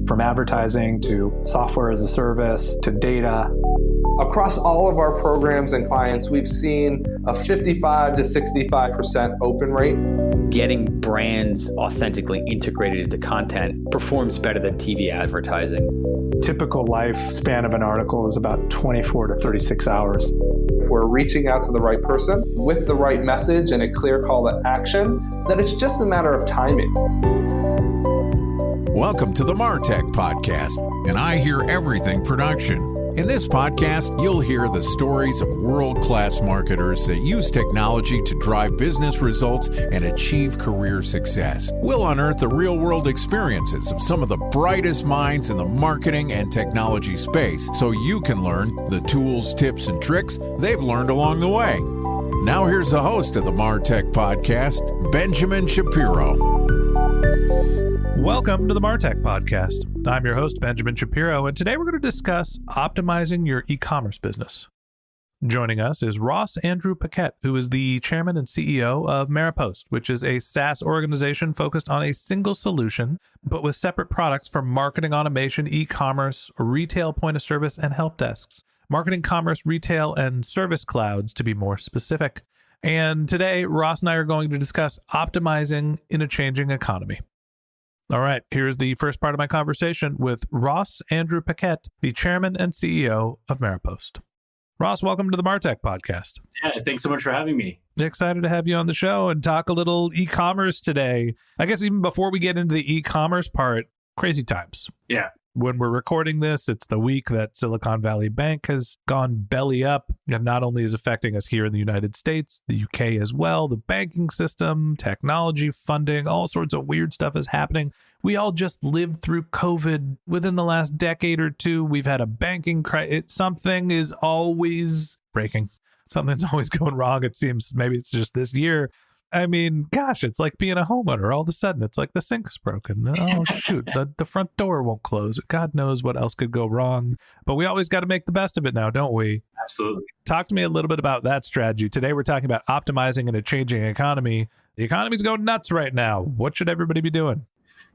From advertising to software as a service to data. Across all of our programs and clients, we've seen a 55 to 65% open rate. Getting brands authentically integrated into content performs better than TV advertising. Typical lifespan of an article is about 24 to 36 hours. If we're reaching out to the right person with the right message and a clear call to action, then it's just a matter of timing. Welcome to the Martech Podcast, and I Hear Everything production. In this podcast, you'll hear the stories of world-class marketers that use technology to drive business results and achieve career success. We'll unearth the real-world experiences of some of the brightest minds in the marketing and technology space so you can learn the tools, tips, and tricks they've learned along the way. Now here's the host of the Martech Podcast, Benjamin Shapiro. Welcome to the Martech Podcast. I'm your host, Benjamin Shapiro, and today we're going to discuss optimizing your e-commerce business. Joining us is Ross Andrew Paquette, who is the chairman and CEO of Maropost, which is a SaaS organization focused on a single solution, but with separate products for marketing automation, e-commerce, retail point of service, and help desks. Marketing, commerce, retail, and service clouds, to be more specific. And today, Ross and I are going to discuss optimizing in a changing economy. All right, here's the first part of my conversation with Ross Andrew Paquette, the chairman and CEO of Maropost. Ross, welcome to the Martech Podcast. Yeah, thanks so much for having me. Excited to have you on the show and talk a little e-commerce today. I guess even before we get into the e-commerce part, crazy times. Yeah. When we're recording this, it's the week that Silicon Valley Bank has gone belly up. And not only is affecting us here in the United States, the UK as well, the banking system, technology funding, all sorts of weird stuff is happening. We all just lived through COVID within the last decade or two. We've had a banking crisis. Something is always breaking. Something's always going wrong. It seems maybe it's just this year. I mean, gosh, it's like being a homeowner. All of a sudden, it's like the sink's broken. Oh, shoot, the front door won't close. God knows what else could go wrong. But we always got to make the best of it now, don't we? Absolutely. Talk to me a little bit about that strategy. Today, we're talking about optimizing in a changing economy. The economy's going nuts right now. What should everybody be doing?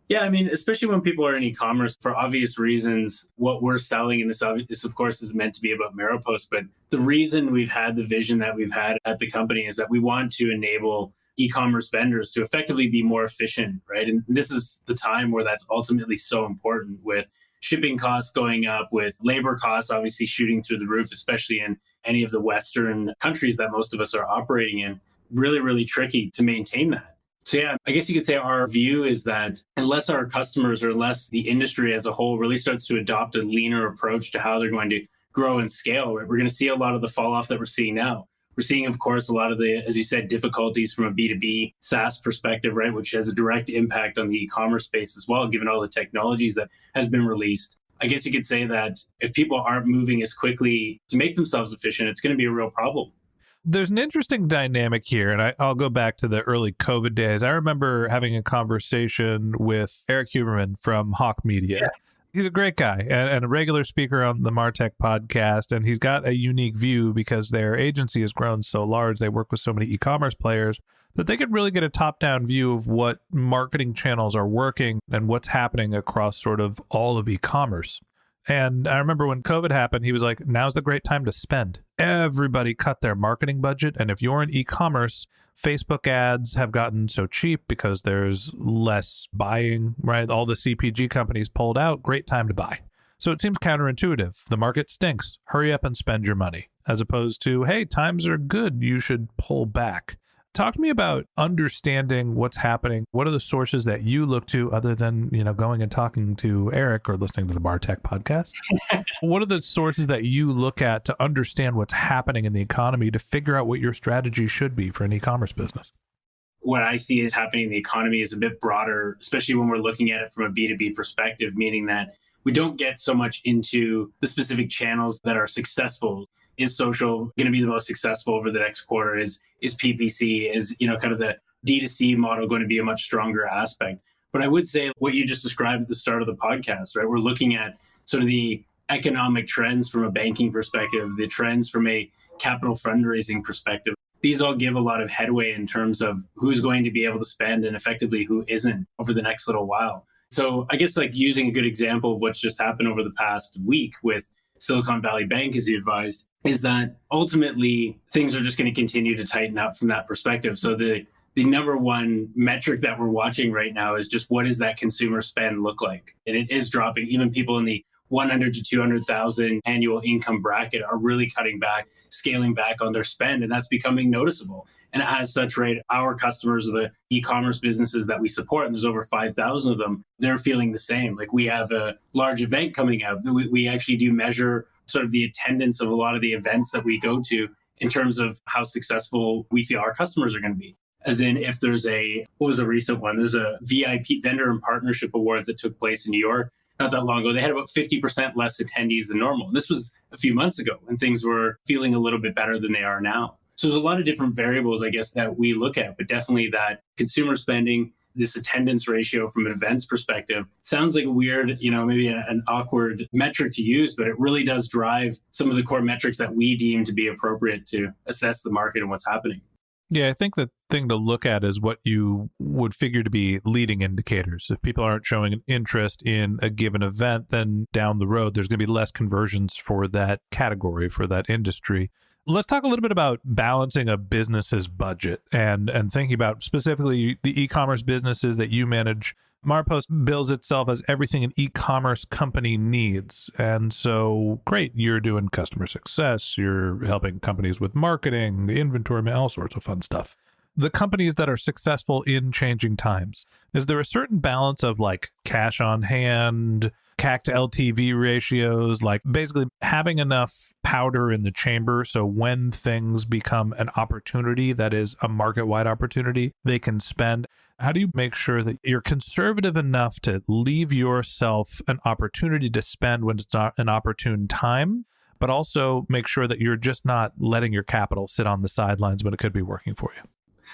Yeah, I mean, especially when people are in e-commerce, for obvious reasons, what we're selling, and this of course is meant to be about Maropost, but the reason we've had the vision that we've had at the company is that we want to enable e-commerce vendors to effectively be more efficient, right? And this is the time where that's ultimately so important, with shipping costs going up, with labor costs obviously shooting through the roof, especially in any of the Western countries that most of us are operating in. Really, really tricky to maintain that. So yeah, I guess you could say our view is that unless our customers or unless the industry as a whole really starts to adopt a leaner approach to how they're going to grow and scale, right, we're going to see a lot of the fall off that we're seeing now. We're seeing, of course, a lot of the, as you said, difficulties from a B2B SaaS perspective, right, which has a direct impact on the e-commerce space as well, given all the technologies that has been released. I guess you could say that if people aren't moving as quickly to make themselves efficient, it's going to be a real problem. There's an interesting dynamic here, and I'll go back to the early COVID days. I remember having a conversation with Eric Huberman from Hawk Media. Yeah. He's a great guy and a regular speaker on the Martech Podcast, and he's got a unique view because their agency has grown so large. They work with so many e-commerce players that they could really get a top-down view of what marketing channels are working and what's happening across sort of all of e-commerce. And I remember when COVID happened, he was like, now's the great time to spend. Everybody cut their marketing budget. And if you're in e-commerce, Facebook ads have gotten so cheap because there's less buying, right? All the CPG companies pulled out. Great time to buy. So it seems counterintuitive. The market stinks. Hurry up and spend your money. As opposed to, hey, times are good. You should pull back. Talk to me about understanding what's happening. What are the sources that you look to other than, going and talking to Eric or listening to the Martech Podcast? What are the sources that you look at to understand what's happening in the economy to figure out what your strategy should be for an e-commerce business? What I see is happening in the economy is a bit broader, especially when we're looking at it from a B2B perspective, meaning that we don't get so much into the specific channels that are successful. Is social going to be the most successful over the next quarter? Is PPC, is kind of the D2C model going to be a much stronger aspect? But I would say what you just described at the start of the podcast, right? We're looking at sort of the economic trends from a banking perspective, the trends from a capital fundraising perspective. these all give a lot of headway in terms of who's going to be able to spend and effectively who isn't over the next little while. So I guess like using a good example of what's just happened over the past week with Silicon Valley Bank, as you advised, is that ultimately things are just going to continue to tighten up from that perspective. So the number one metric that we're watching right now is just what does that consumer spend look like? And it is dropping. Even people in the 100 to 200,000 annual income bracket are really cutting back, scaling back on their spend, and that's becoming noticeable. And as such, right, our customers of the e-commerce businesses that we support, and there's over 5,000 of them, they're feeling the same. Like we have a large event coming up. We actually do measure sort of the attendance of a lot of the events that we go to in terms of how successful we feel our customers are going to be. As in, if there's what was a recent one? There's a VIP Vendor and Partnership Awards that took place in New York not that long ago. They had about 50% less attendees than normal. And this was a few months ago when things were feeling a little bit better than they are now. So there's a lot of different variables, I guess, that we look at, but definitely that consumer spending, this attendance ratio from an events perspective, sounds like a weird, maybe an awkward metric to use, but it really does drive some of the core metrics that we deem to be appropriate to assess the market and what's happening. Yeah, I think the thing to look at is what you would figure to be leading indicators. If people aren't showing an interest in a given event, then down the road, there's going to be less conversions for that category, for that industry. Let's talk a little bit about balancing a business's budget and thinking about specifically the e-commerce businesses that you manage. Maropost bills itself as everything an e-commerce company needs. And so, great, you're doing customer success, you're helping companies with marketing, the inventory, all sorts of fun stuff. The companies that are successful in changing times, is there a certain balance of like cash on hand, CAC to LTV ratios, like basically having enough powder in the chamber so when things become an opportunity that is a market-wide opportunity, they can spend? How do you make sure that you're conservative enough to leave yourself an opportunity to spend when it's not an opportune time, but also make sure that you're just not letting your capital sit on the sidelines when it could be working for you?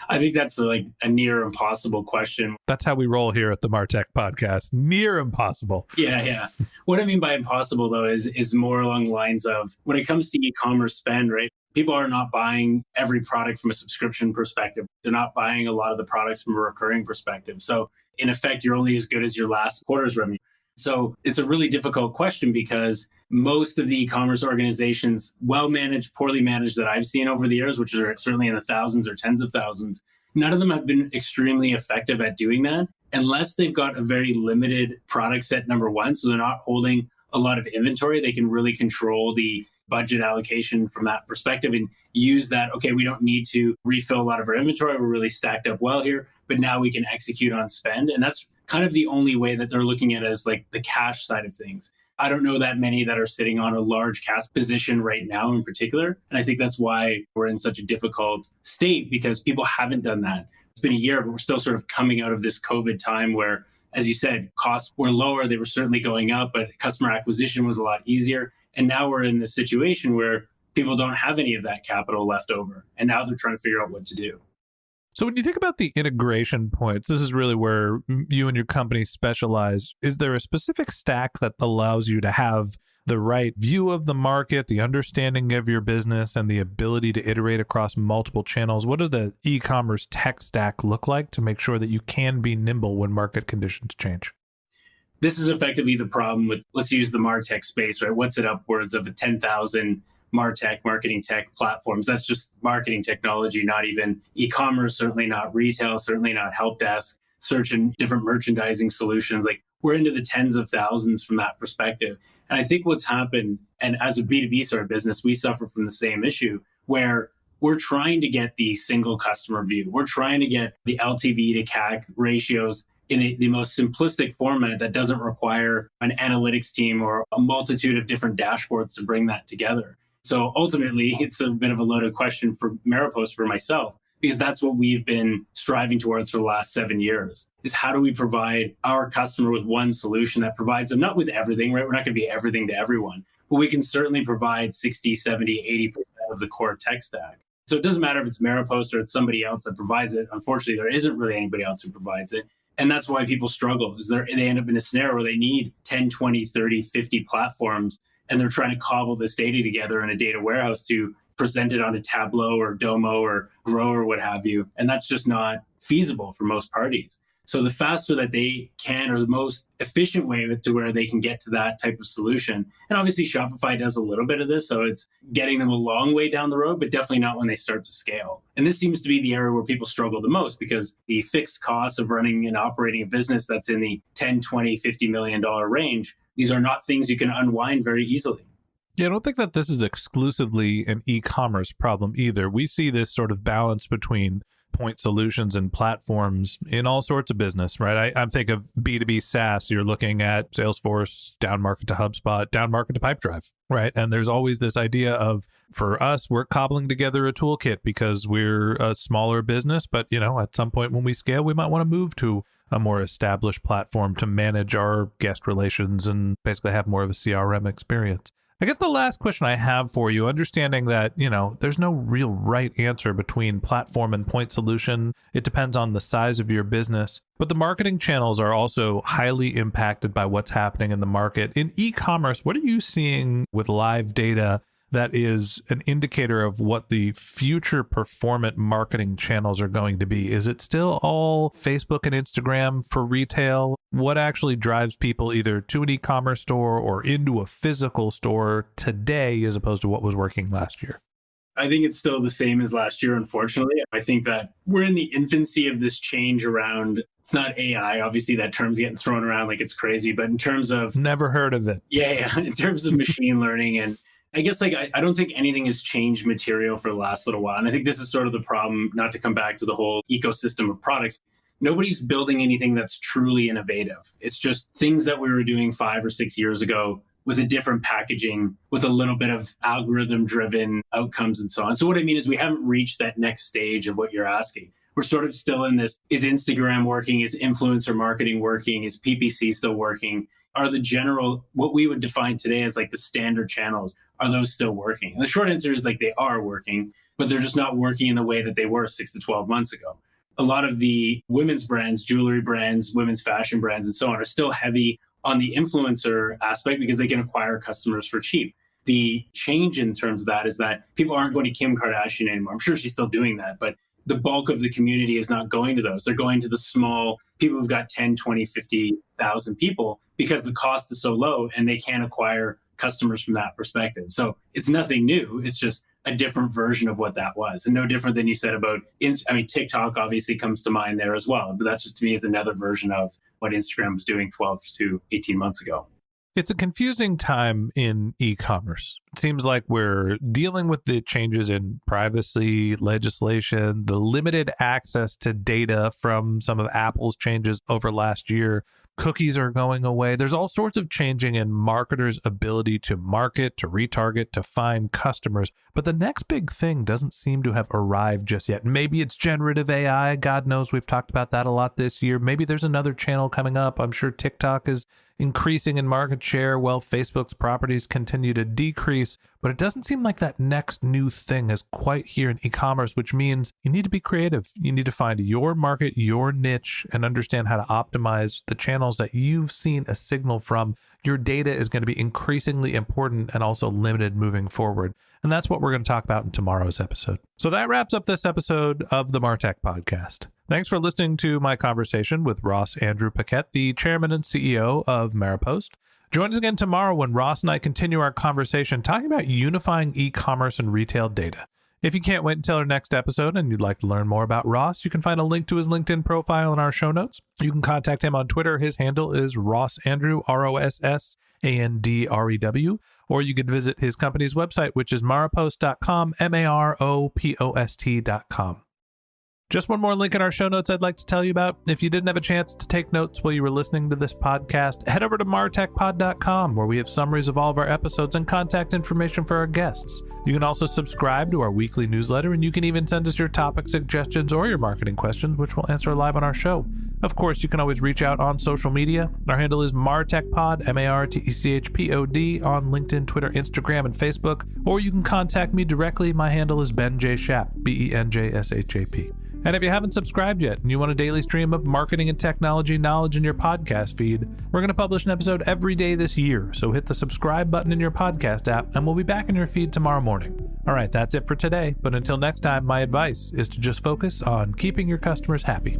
I think that's like a near impossible question. That's how we roll here at the Martech podcast. Near impossible. Yeah. What I mean by impossible, though, is more along the lines of when it comes to e-commerce spend, right? People are not buying every product from a subscription perspective. They're not buying a lot of the products from a recurring perspective. So in effect, you're only as good as your last quarter's revenue. So it's a really difficult question because most of the e-commerce organizations, well-managed, poorly managed that I've seen over the years, which are certainly in the thousands or tens of thousands, none of them have been extremely effective at doing that unless they've got a very limited product set, number one. So they're not holding a lot of inventory. They can really control the budget allocation from that perspective and use that, okay, we don't need to refill a lot of our inventory. We're really stacked up well here, but now we can execute on spend. And that's kind of the only way that they're looking at it as like the cash side of things. I don't know that many that are sitting on a large cash position right now in particular. And I think that's why we're in such a difficult state because people haven't done that. It's been a year, but we're still sort of coming out of this COVID time where, as you said, costs were lower. They were certainly going up, but customer acquisition was a lot easier. And now we're in this situation where people don't have any of that capital left over. And now they're trying to figure out what to do. So when you think about the integration points, this is really where you and your company specialize. Is there a specific stack that allows you to have the right view of the market, the understanding of your business, and the ability to iterate across multiple channels? What does the e-commerce tech stack look like to make sure that you can be nimble when market conditions change? This is effectively the problem with, let's use the MarTech space, right? What's it upwards of 10,000 MarTech, marketing tech platforms? That's just marketing technology, not even e-commerce, certainly not retail, certainly not help desk, search and different merchandising solutions. Like we're into the tens of thousands from that perspective. And I think what's happened, and as a B2B sort of business, we suffer from the same issue where we're trying to get the single customer view. We're trying to get the LTV to CAC ratios in the most simplistic format that doesn't require an analytics team or a multitude of different dashboards to bring that together. So ultimately, it's a bit of a loaded question for Maropost, for myself, because that's what we've been striving towards for the last 7 years, is how do we provide our customer with one solution that provides them, not with everything, right? We're not going to be everything to everyone, but we can certainly provide 60, 70, 80% of the core tech stack. So it doesn't matter if it's Maropost or it's somebody else that provides it. Unfortunately, there isn't really anybody else who provides it. And that's why people struggle, is they end up in a scenario where they need 10, 20, 30, 50 platforms, and they're trying to cobble this data together in a data warehouse to presented on a Tableau or Domo or Grow or what have you. And that's just not feasible for most parties. So the faster that they can, or the most efficient way to where they can get to that type of solution. And obviously Shopify does a little bit of this, so it's getting them a long way down the road, but definitely not when they start to scale. And this seems to be the area where people struggle the most, because the fixed costs of running and operating a business that's in the 10, 20, $50 million range, these are not things you can unwind very easily. Yeah, I don't think that this is exclusively an e-commerce problem either. We see this sort of balance between point solutions and platforms in all sorts of business, right? I'm thinking of B2B SaaS. You're looking at Salesforce, down market to HubSpot, down market to Pipedrive, right? And there's always this idea of, for us, we're cobbling together a toolkit because we're a smaller business, but at some point when we scale, we might want to move to a more established platform to manage our guest relations and basically have more of a CRM experience. I guess the last question I have for you, understanding that, there's no real right answer between platform and point solution. It depends on the size of your business. But the marketing channels are also highly impacted by what's happening in the market. In e-commerce, what are you seeing with live data that is an indicator of what the future performant marketing channels are going to be? Is it still all Facebook and Instagram for retail? What actually drives people either to an e-commerce store or into a physical store today as opposed to what was working last year? I think it's still the same as last year, unfortunately. I think that we're in the infancy of this change around, it's not AI, obviously that term's getting thrown around like it's crazy, but in terms of... Never heard of it. Yeah, in terms of machine learning, and I guess I don't think anything has changed material for the last little while. And I think this is sort of the problem, not to come back to the whole ecosystem of products. Nobody's building anything that's truly innovative. It's just things that we were doing 5 or 6 years ago with a different packaging, with a little bit of algorithm-driven outcomes and so on. So what I mean is we haven't reached that next stage of what you're asking. We're sort of still in this, is Instagram working? Is influencer marketing working? Is PPC still working? Are the general, what we would define today as like the standard channels, are those still working? And the short answer is like they are working, but they're just not working in the way that they were 6 to 12 months ago. A lot of the women's brands, jewelry brands, women's fashion brands, and so on are still heavy on the influencer aspect because they can acquire customers for cheap. The change in terms of that is that people aren't going to Kim Kardashian anymore. I'm sure she's still doing that, but the bulk of the community is not going to those. They're going to the small people who've got 10, 20, 50,000 people because the cost is so low and they can't acquire customers from that perspective. So it's nothing new. It's just a different version of what that was. And no different than you said about, TikTok obviously comes to mind there as well. But that's just, to me, is another version of what Instagram was doing 12 to 18 months ago. It's a confusing time in e-commerce. It seems like we're dealing with the changes in privacy legislation, the limited access to data from some of Apple's changes over last year. Cookies are going away. There's all sorts of changing in marketers' ability to market, to retarget, to find customers. But the next big thing doesn't seem to have arrived just yet. Maybe it's generative AI. God knows we've talked about that a lot this year. Maybe there's another channel coming up. I'm sure TikTok is increasing in market share while Facebook's properties continue to decrease. But it doesn't seem like that next new thing is quite here in e-commerce, which means you need to be creative. You need to find your market, your niche, and understand how to optimize the channels that you've seen a signal from. Your data is going to be increasingly important and also limited moving forward. And that's what we're going to talk about in tomorrow's episode. So that wraps up this episode of the Martech Podcast. Thanks for listening to my conversation with Ross Andrew Paquette, the chairman and CEO of Maropost. Join us again tomorrow when Ross and I continue our conversation talking about unifying e-commerce and retail data. If you can't wait until our next episode and you'd like to learn more about Ross, you can find a link to his LinkedIn profile in our show notes. You can contact him on Twitter. His handle is Ross Andrew, ROSSANDREW, or you could visit his company's website, which is maropost.com, MAROPOST.com. Just one more link in our show notes I'd like to tell you about. If you didn't have a chance to take notes while you were listening to this podcast, head over to martechpod.com, where we have summaries of all of our episodes and contact information for our guests. You can also subscribe to our weekly newsletter, and you can even send us your topic suggestions or your marketing questions, which we'll answer live on our show. Of course, you can always reach out on social media. Our handle is martechpod, MARTECHPOD, on LinkedIn, Twitter, Instagram, and Facebook. Or you can contact me directly. My handle is Ben J. Shap, BENJSHAP. And if you haven't subscribed yet and you want a daily stream of marketing and technology knowledge in your podcast feed, we're going to publish an episode every day this year. So hit the subscribe button in your podcast app, and we'll be back in your feed tomorrow morning. All right, that's it for today. But until next time, my advice is to just focus on keeping your customers happy.